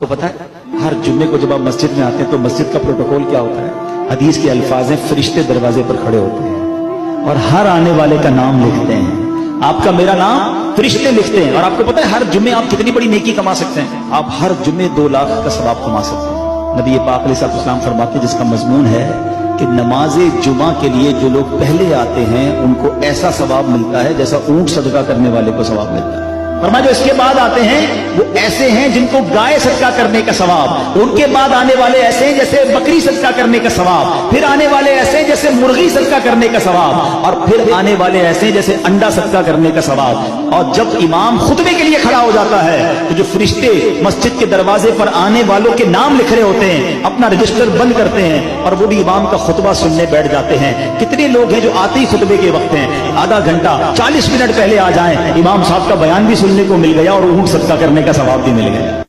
आपको पता है हर जुम्मे को जब आप मस्जिद में आते हैं तो मस्जिद का प्रोटोकॉल क्या होता है? हदीस के अल्फाज हैं, फरिश्ते दरवाजे पर खड़े होते हैं और हर आने वाले का नाम लिखते हैं। आपका मेरा नाम फरिश्ते लिखते हैं। और आपको पता है हर जुम्मे आप कितनी बड़ी नेकी कमा सकते हैं? आप हर जुम्मे 2 लाख का सवाब कमा सकते हैं। नबी पाक अलैहिस्सलाम फरमाते हैं, जिसका मजमून है कि नमाज जुमा के लिए जो लोग पहले आते हैं उनको ऐसा सवाब मिलता है जैसा ऊंट सदका करने वाले को सवाब मिलता है। फरमाया जो इसके बाद आते हैं वो ऐसे हैं जिनको गाय सदका करने का सवाब, उनके बाद आने वाले ऐसे हैं जैसे बकरी सदका करने का सवाब, फिर आने वाले ऐसे हैं जैसे मुर्गी सदका करने का सवाब, और फिर आने वाले ऐसे हैं जैसे अंडा सदका करने का सवाब। और जब इमाम खुतबे के लिए खड़ा हो जाता है तो जो फरिश्ते मस्जिद के दरवाजे पर आने वालों के नाम लिख रहे होते हैं अपना रजिस्टर बंद करते हैं और वो भी इमाम का खुतबा सुनने बैठ जाते हैं। कितने लोग हैं जो आते ही खुतबे के वक्त हैं आधा घंटा 40 मिनट पहले आ जाएं, इमाम साहब का बयान भी सुनने को मिल गया और ऊंट सदका करने का सवाब भी मिल गया।